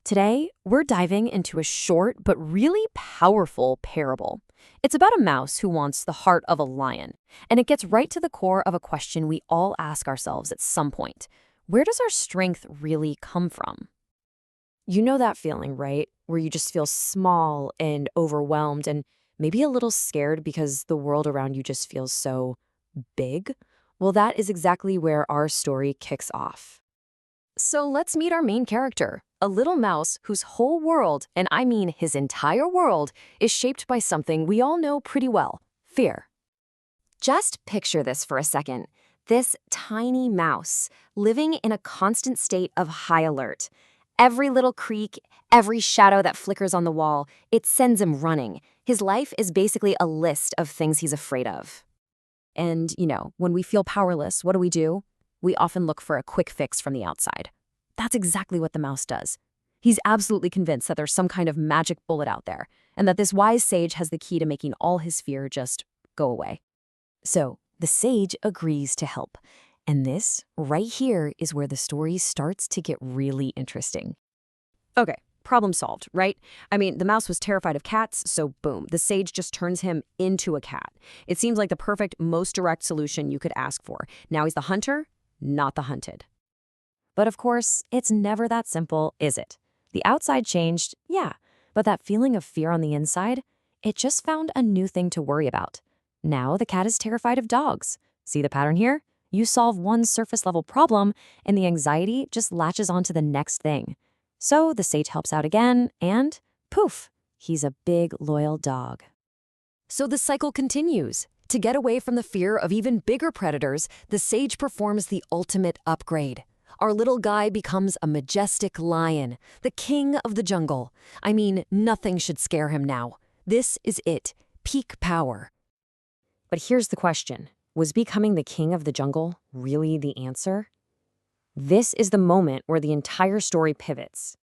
Today, we're diving into a short but really powerful parable. It's about a mouse who wants the heart of a lion, and it gets right to the core of a question we all ask ourselves at some point. Where does our strength really come from? You know that feeling, right? Where you just feel small and overwhelmed and maybe a little scared because the world around you just feels so big? Well, that is exactly where our story kicks off. So let's meet our main character, a little mouse whose whole world, and I mean his entire world, is shaped by something we all know pretty well: fear. Just picture this for a second. This tiny mouse living in a constant state of high alert. Every little creak, every shadow that flickers on the wall, it sends him running. His life is basically a list of things he's afraid of. And, when we feel powerless, what do? We often look for a quick fix from the outside. That's exactly what the mouse does. He's absolutely convinced that there's some kind of magic bullet out there, and that this wise sage has the key to making all his fear just go away. So, the sage agrees to help. And this, right here, is where the story starts to get really interesting. Okay, problem solved, right? I mean, the mouse was terrified of cats, so boom, the sage just turns him into a cat. It seems like the perfect, most direct solution you could ask for. Now he's the hunter, not the hunted. But of course, it's never that simple, is it? The outside changed, yeah, but that feeling of fear on the inside, it just found a new thing to worry about. Now the cat is terrified of dogs. See the pattern here? You solve one surface-level problem, and the anxiety just latches onto the next thing. So the sage helps out again, and poof, he's a big, loyal dog. So the cycle continues. To get away from the fear of even bigger predators, the sage performs the ultimate upgrade. Our little guy becomes a majestic lion, the king of the jungle. I mean, nothing should scare him now. This is it, peak power. But here's the question. Was becoming the king of the jungle really the answer? This is the moment where the entire story pivots.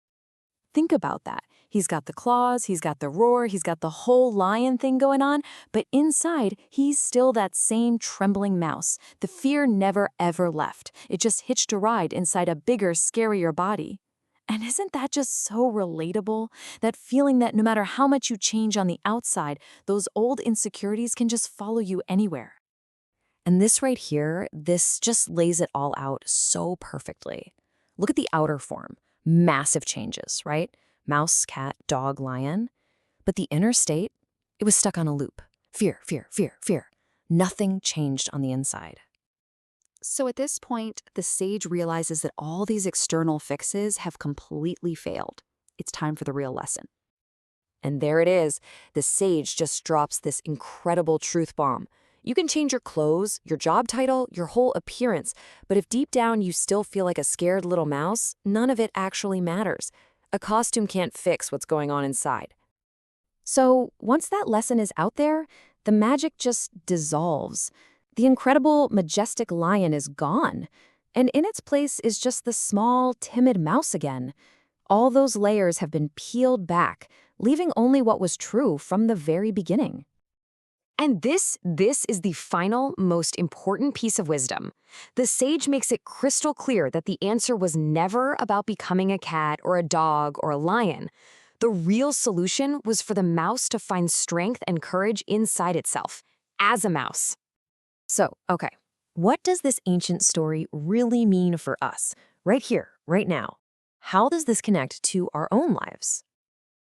Think about that. He's got the claws, he's got the roar, he's got the whole lion thing going on, but inside, he's still that same trembling mouse. The fear never ever left. It just hitched a ride inside a bigger, scarier body. And isn't that just so relatable? That feeling that no matter how much you change on the outside, those old insecurities can just follow you anywhere. And this right here, this just lays it all out so perfectly. Look at the outer form. Massive changes, right? Mouse, cat, dog, lion. But the inner state, it was stuck on a loop. Fear, fear, fear, fear. Nothing changed on the inside. So at this point, the sage realizes that all these external fixes have completely failed. It's time for the real lesson. And there it is. The sage just drops this incredible truth bomb. You can change your clothes, your job title, your whole appearance, but if deep down you still feel like a scared little mouse, none of it actually matters. A costume can't fix what's going on inside. So once that lesson is out there, the magic just dissolves. The incredible, majestic lion is gone, and in its place is just the small, timid mouse again. All those layers have been peeled back, leaving only what was true from the very beginning. And this is the final, most important piece of wisdom. The sage makes it crystal clear that the answer was never about becoming a cat or a dog or a lion. The real solution was for the mouse to find strength and courage inside itself, as a mouse. So, okay, what does this ancient story really mean for us, right here, right now? How does this connect to our own lives?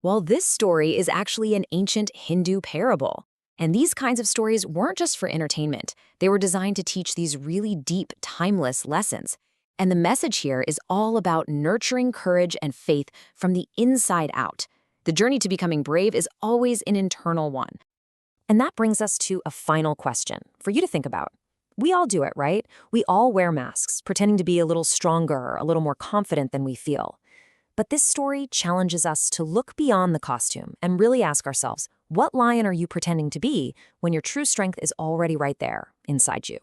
Well, this story is actually an ancient Hindu parable. And these kinds of stories weren't just for entertainment. They were designed to teach these really deep, timeless lessons. And the message here is all about nurturing courage and faith from the inside out. The journey to becoming brave is always an internal one. And that brings us to a final question for you to think about. We all do it, right? We all wear masks, pretending to be a little stronger, a little more confident than we feel. But this story challenges us to look beyond the costume and really ask ourselves, what lion are you pretending to be when your true strength is already right there inside you?